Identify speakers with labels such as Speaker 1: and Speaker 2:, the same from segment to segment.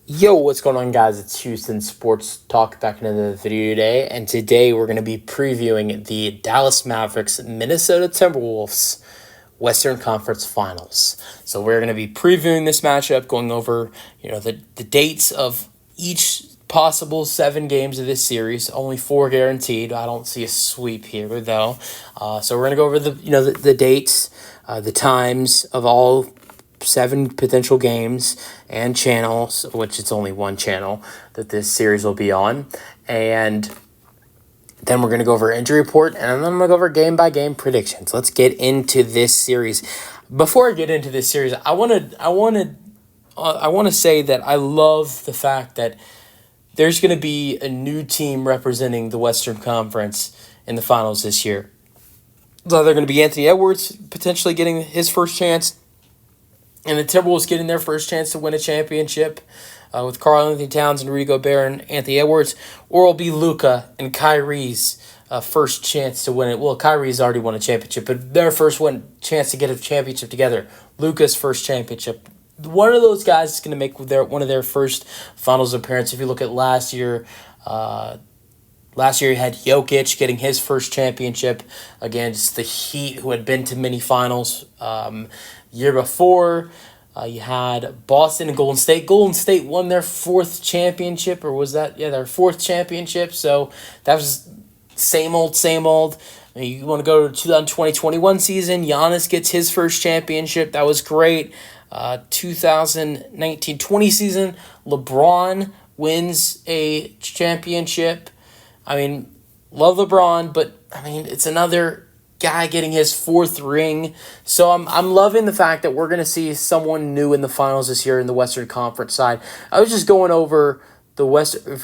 Speaker 1: Yo, what's going on, guys? It's Houston Sports Talk back into the video today, and today we're going to be previewing the Dallas Mavericks Minnesota Timberwolves Western Conference Finals. So we're going to be previewing this matchup, going over the dates of each possible 7 games of this series. Only 4 guaranteed. I don't see a sweep here though. So we're going to go over the dates, the times of all 7 potential games and channels, which it's only one channel that this series will be on. And then we're going to go over injury report, and then I'm going to go over game-by-game predictions. Let's get into this series. Before I get into this series, I want to say that I love the fact that there's going to be a new team representing the Western Conference in the finals this year. So they're going to be Anthony Edwards potentially getting his first chance, and the Timberwolves getting their first chance to win a championship with Karl-Anthony Towns and Rudy Gobert and Anthony Edwards, or it'll be Luka and Kyrie's first chance to win it. Well, Kyrie's already won a championship, but their first chance to get a championship together. Luka's first championship. One of those guys is going to make one of their first finals appearance. If you look at last year, you had Jokic getting his first championship against the Heat, who had been to many finals. Year before, you had Boston and Golden State. Golden State won their 4th championship, or was that? Yeah, their 4th championship. So that was same old, same old. You want to go to the 2020-21 season, Giannis gets his first championship. That was great. 2019-20 season, LeBron wins a championship. I mean, love LeBron, but I mean, it's another guy getting his 4th ring. So I'm loving the fact that we're going to see someone new in the finals this year in the Western Conference side. I was just going over the Western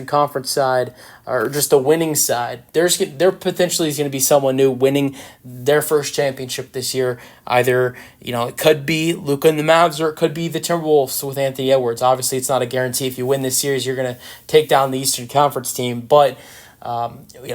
Speaker 1: Conference side, or just the winning side. There potentially is going to be someone new winning their first championship this year. Either, it could be Luka and the Mavs, or it could be the Timberwolves with Anthony Edwards. Obviously, it's not a guarantee. If you win this series, you're going to take down the Eastern Conference team. But we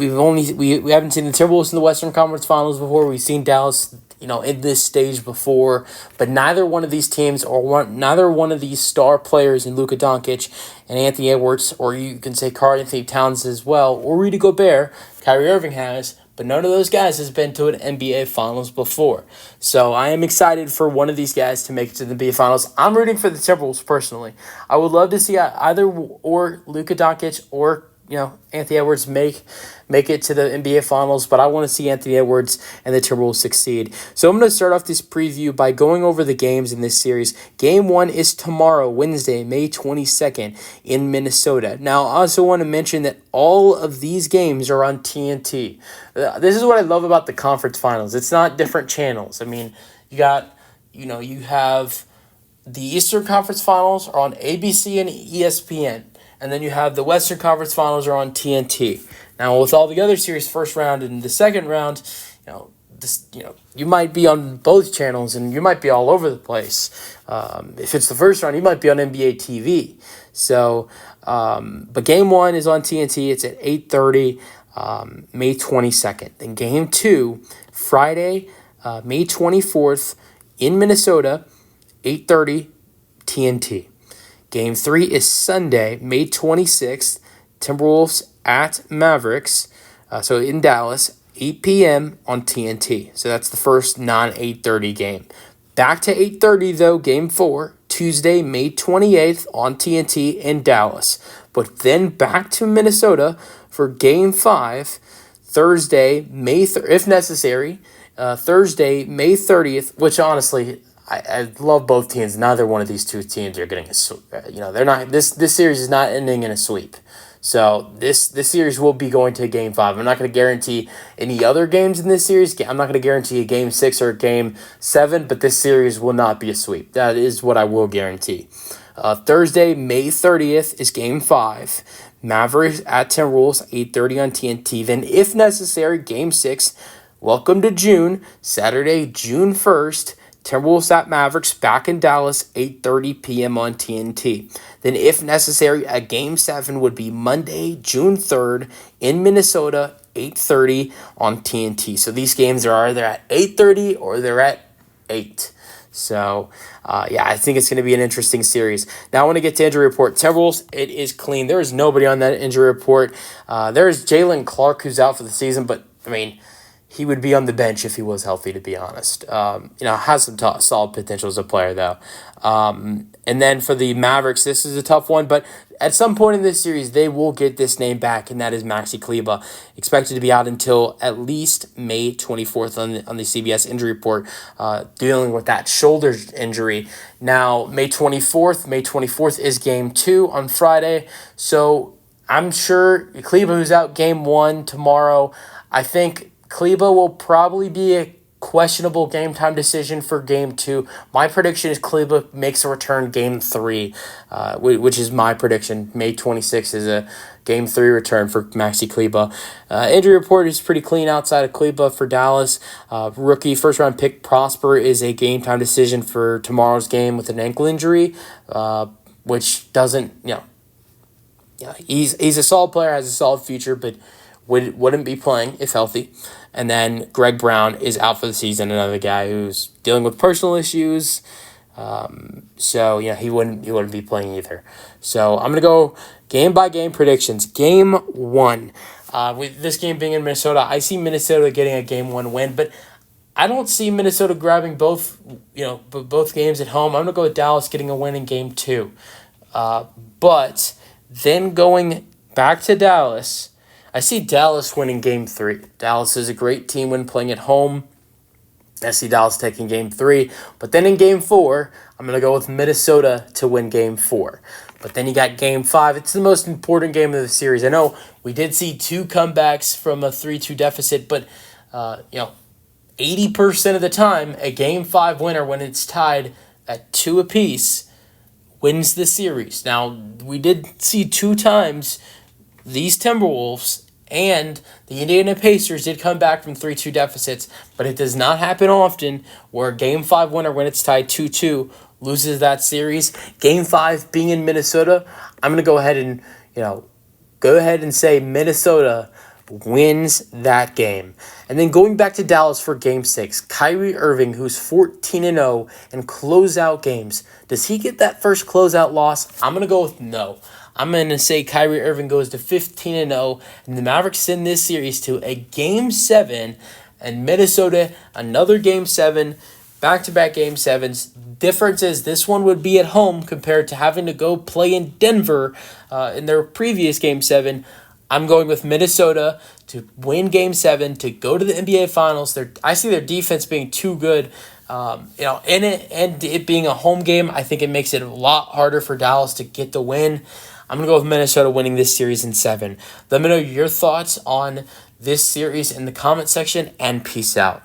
Speaker 1: haven't seen the Timberwolves in the Western Conference Finals before. We've seen Dallas, in this stage before, but neither one of these teams, neither one of these star players in Luka Doncic and Anthony Edwards, or you can say Karl-Anthony Towns as well, or Rudy Gobert, Kyrie Irving has, but none of those guys has been to an NBA Finals before. So I am excited for one of these guys to make it to the NBA Finals. I'm rooting for the Timberwolves personally. I would love to see either or Luka Doncic or Anthony Edwards make it to the NBA Finals, but I want to see Anthony Edwards and the Timberwolves succeed. So I'm going to start off this preview by going over the games in this series. Game 1 is tomorrow, Wednesday, May 22nd in Minnesota. Now, I also want to mention that all of these games are on TNT. This is what I love about the conference finals. It's not different channels. I mean, you have the Eastern Conference Finals are on ABC and ESPN. And then you have the Western Conference Finals are on TNT. Now, with all the other series, first round and the second round, you might be on both channels and you might be all over the place. If it's the first round, you might be on NBA TV. So, but Game 1 is on TNT. It's at 8:30, May 22nd. Then Game 2, Friday, May 24th in Minnesota, 8:30, TNT. Game 3 is Sunday, May 26th, Timberwolves at Mavericks, so in Dallas, 8 p.m. on TNT. So that's the first non-8:30 game. Back to 8:30, though, Game 4, Tuesday, May 28th on TNT in Dallas. But then back to Minnesota for Game 5, Thursday, if necessary, Thursday, May 30th, which honestly, I love both teams. Neither one of these two teams are getting they're not. This series is not ending in a sweep. So this series will be going to Game 5. I'm not going to guarantee any other games in this series. I'm not going to guarantee a Game 6 or a Game 7, but this series will not be a sweep. That is what I will guarantee. Thursday, May 30th is Game 5. Mavericks at Timberwolves, 8:30 on TNT. Then, if necessary, Game 6. Welcome to June. Saturday, June 1st. Timberwolves at Mavericks back in Dallas, 8:30 p.m. on TNT. Then, if necessary, a Game 7 would be Monday, June 3rd in Minnesota, 8:30 on TNT. So these games are either at 8:30 or they're at 8. So, yeah, I think it's going to be an interesting series. Now, I want to get to injury report. Timberwolves, it is clean. There is nobody on that injury report. There is Jalen Clark, who's out for the season, but, I mean, he would be on the bench if he was healthy, to be honest. Has some solid potential as a player, though. And then for the Mavericks, this is a tough one, but at some point in this series, they will get this name back, and that is Maxi Kleber, expected to be out until at least May 24th on the CBS injury report, dealing with that shoulder injury. Now, May 24th is Game 2 on Friday, so I'm sure Kleber, who's out Game 1 tomorrow, I think Kleber will probably be a questionable game time decision for Game 2. My prediction is Kleber makes a return Game 3, which is my prediction. May 26th is a Game 3 return for Maxi Kleber. Injury report is pretty clean outside of Kleber for Dallas. Rookie first-round pick Prosper is a game time decision for tomorrow's game with an ankle injury, which doesn't, he's a solid player, has a solid future, but wouldn't be playing if healthy. And then Greg Brown is out for the season, another guy who's dealing with personal issues. So he wouldn't be playing either. So I'm gonna go game by game predictions. Game 1, with this game being in Minnesota, I see Minnesota getting a Game 1 win, but I don't see Minnesota grabbing both games at home. I'm gonna go with Dallas getting a win in Game 2. But then going back to Dallas, I see Dallas winning Game 3. Dallas is a great team when playing at home. I see Dallas taking Game 3. But then in Game 4, I'm going to go with Minnesota to win Game 4. But then you got Game 5. It's the most important game of the series. I know we did see 2 comebacks from a 3-2 deficit, but 80% of the time, a Game 5 winner, when it's tied at 2 apiece, wins the series. Now, we did see 2 times these Timberwolves and the Indiana Pacers did come back from 3-2 deficits, but it does not happen often where a Game 5 winner, when it's tied 2-2, loses that series. Game 5 being in Minnesota, I'm going to go ahead and say Minnesota wins that game. And then going back to Dallas for Game 6, Kyrie Irving, who's 14-0 in closeout games, does he get that first closeout loss? I'm going to go with no. I'm going to say Kyrie Irving goes to 15-0, and the Mavericks send this series to a Game 7, and Minnesota, another Game 7, back-to-back Game 7s. Difference is this one would be at home compared to having to go play in Denver in their previous Game 7. I'm going with Minnesota to win Game 7, to go to the NBA Finals. I see their defense being too good. In it, and it being a home game, I think it makes it a lot harder for Dallas to get the win. I'm going to go with Minnesota winning this series in 7. Let me know your thoughts on this series in the comment section, and peace out.